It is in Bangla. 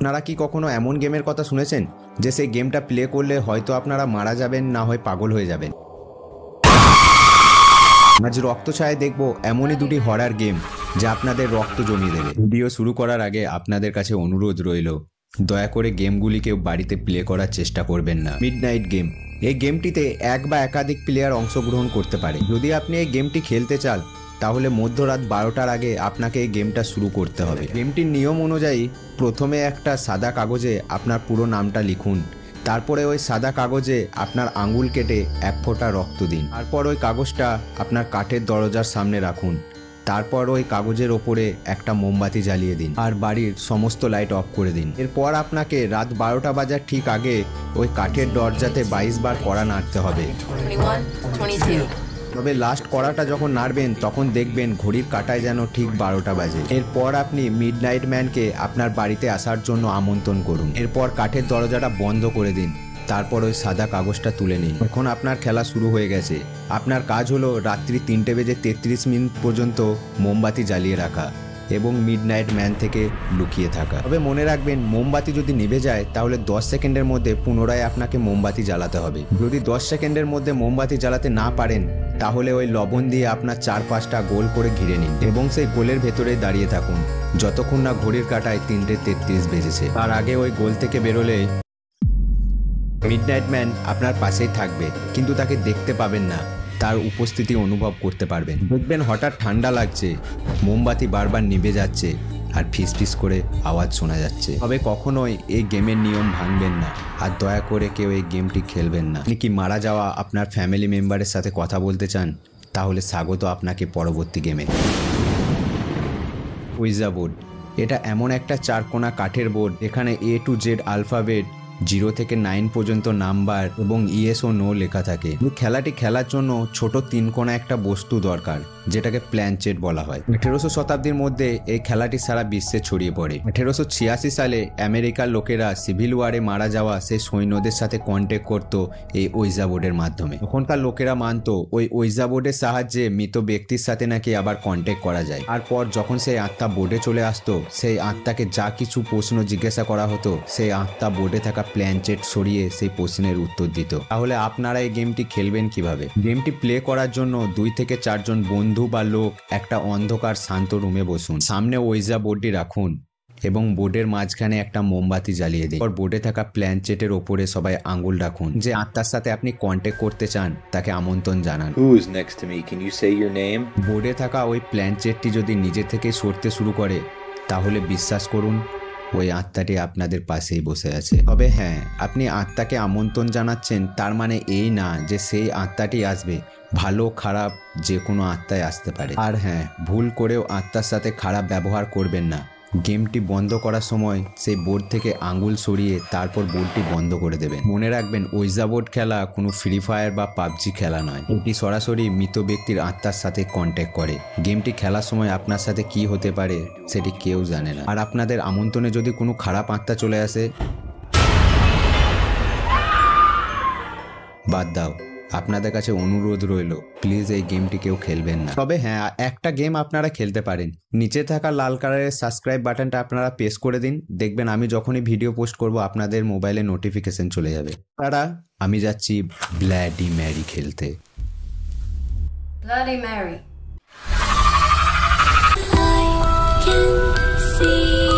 আপনারা কি কখনো এমন গেমের কথা শুনেছেন যে সেই গেমটা প্লে করলে হয়তো আপনারা মারা যাবেন, না হয় পাগল হয়ে যাবেন? আজ রক্ত ছায়া দেখব এমনই দুটি হরার গেম যা আপনাদের রক্ত জমিয়ে দেবে। ভিডিও শুরু করার আগে আপনাদের কাছে অনুরোধ রইল, দয়া করে গেমগুলি কেউ বাড়িতে প্লে করার চেষ্টা করবেন না। মিডনাইট গেম, এই গেমটিতে এক বা একাধিক প্লেয়ার অংশগ্রহণ করতে পারে। যদি আপনি এই গেমটি খেলতে চান তাহলে মধ্যরাত 12টার আগে আপনাকে এই গেমটা শুরু করতে হবে। গেমটির নিয়ম অনুযায়ী প্রথমে একটা সাদা কাগজে আপনার পুরো নামটা লিখুন, তারপরে ওই সাদা কাগজে আপনার আঙ্গুল কেটে এক ফোঁটা রক্ত দিন। তারপর ওই কাগজটা আপনার কাঠের দরজার সামনে রাখুন। তারপর ওই কাগজের ওপরে একটা মোমবাতি জ্বালিয়ে দিন আর বাড়ির সমস্ত লাইট অফ করে দিন। এরপর আপনাকে রাত 12টা বাজার ঠিক আগে ওই কাঠের দরজাতে 22 বার কড়া নাড়তে হবে। তবে লাস্ট কড়াটা যখন নাড়বেন তখন দেখবেন ঘড়ির কাঁটায় যেন ঠিক 12টা বাজে। এরপর আপনি মিডনাইট ম্যানকে আপনার বাড়িতে আসার জন্য আমন্ত্রণ করুন। এরপর কাঠের দরজাটা বন্ধ করে দিন, তারপর ওই সাদা কাগজটা তুলে নিন। এখন আপনার খেলা শুরু হয়ে গেছে। আপনার কাজ হলো রাত্রি 3:33 পর্যন্ত মোমবাতি জ্বালিয়ে রাখা এবং মিডনাইট ম্যান থেকে লুকিয়ে থাকা। তবে মনে রাখবেন, মোমবাতি যদি নিভে যায় তাহলে 10 সেকেন্ডের মধ্যে পুনরায় আপনাকে মোমবাতি জ্বালাতে হবে। যদি 10 সেকেন্ডের মধ্যে মোমবাতি জ্বালাতে না পারেন তাহলে ওই লবণ দিয়ে আপনার 4-5টা গোল করে ঘিরে নিন এবং সেই গোলের ভেতরে দাঁড়িয়ে থাকুন যতক্ষণ না ঘড়ির কাঁটায় 3:33 বেজেছে। তার আগে ওই গোল থেকে বেরোলে মিডনাইট ম্যান আপনার পাশেই থাকবে, কিন্তু তাকে দেখতে পাবেন না, তার উপস্থিতি অনুভব করতে পারবেন। দেখবেন হঠাৎ ঠান্ডা লাগছে, মোমবাতি বারবার নিভে যাচ্ছে আর ফিস ফিস করে আওয়াজ শোনা যাচ্ছে। তবে কখনোই এই গেমের নিয়ম ভাঙবেন না আর দয়া করে কেউ এই গেমটি খেলবেন না। আপনি কি মারা যাওয়া আপনার ফ্যামিলি মেম্বারের সাথে কথা বলতে চান? তাহলে স্বাগত আপনাকে পরবর্তী গেমে। উইজা বোর্ড, এটা এমন একটা চারকোনা কাঠের বোর্ড এখানে A to Z আলফাবেট 0 থেকে 9 পর্যন্ত নাম্বার এবং ইয়েস ও নো লেখা থাকে। খেলাটি খেলার জন্য ছোট 3 কোণা একটা বস্তু দরকার, যেটাকে প্ল্যানচেট বলা হয়। 1800 শতাব্দীর মধ্যে এই খেলাটি সারা বিশ্বে ছড়িয়ে পড়ে। 1886 সালে আমেরিকার লোকেরা সিভিল ওয়ারে মারা যাওয়া সেই সৈন্যদের সাথে কন্ট্যাক্ট করত এই ওইজা বোর্ডের মাধ্যমে। তখনকার লোকেরা মানত ওই ওইজা বোর্ডের সাহায্যে মৃত ব্যক্তির সাথে নাকি আবার কন্ট্যাক্ট করা যায়। আর পর যখন সেই আত্মা বোর্ডে চলে আসতো, সেই আত্মাকে যা কিছু প্রশ্ন জিজ্ঞাসা করা হতো, সেই আত্মা বোর্ডে থাকা প্ল্যানচেট সরিয়ে সেই প্রশ্নের উত্তর দিত। তাহলে আপনারা এই গেমটি খেলবেন কিভাবে? গেমটি প্লে করার জন্য 2 থেকে 4 জন বন্ধু বা লোক একটা অন্ধকার শান্ত রুমে বসুন। সামনে ওইজা বোর্ডটি রাখুন এবং বোর্ডের মাঝখানে একটা মোমবাতি জ্বালিয়ে দিন। বোর্ডে থাকা প্ল্যানচেটের ওপরে সবাই আঙ্গুল রাখুন। যে আত্মার সাথে আপনি কন্ট্যাক্ট করতে চান তাকে আমন্ত্রণ জানান। Who is next to me? Can you say your name? বোর্ডে থাকা ওই প্ল্যানচেটটি যদি নিজে থেকে সরতে শুরু করে তাহলে বিশ্বাস করুন ওই আত্মাটি আপনাদের পাশেই বসে আছে। তবে হ্যাঁ, আপনি আত্মাকে আমন্ত্রণ জানাচ্ছেন, তার মানে এই না যে সেই আত্মাটি আসবে। ভালো খারাপ যে কোনো আত্মায় আসতে পারে। আর হ্যাঁ, ভুল করেও আত্মার সাথে খারাপ ব্যবহার করবেন না। গেমটি বন্ধ করার সময় সেই বোর্ড থেকে আঙ্গুল সরিয়ে তারপর বোর্ডটি বন্ধ করে দেবেন। মনে রাখবেন, ওইজা বোর্ড খেলা কোনো ফ্রি ফায়ার বা পাবজি খেলা নয়। এটি সরাসরি মৃত ব্যক্তির আত্মার সাথে কন্ট্যাক্ট করে। গেমটি খেলার সময় আপনার সাথে কি হতে পারে সেটি কেউ জানে না। আর আপনাদের আমন্ত্রণে যদি কোনো খারাপ আত্মা চলে আসে, বাদ দাও। আপনাদের কাছে অনুরোধ রইল, প্লিজ এই গেমটি কেউ খেলবেন না। তবে হ্যাঁ, একটা গেম আপনারা খেলতে পারেন। নিচে থাকা লাল কালারের সাবস্ক্রাইব বাটনটা আপনারা প্রেস করে দিন। দেখবেন আমি যখনই ভিডিও পোস্ট করব আপনাদের মোবাইলে নোটিফিকেশন চলে যাবে। তারা আমি যাচ্ছি ব্লাডি ম্যারি খেলতে। Bloody Mary. I can see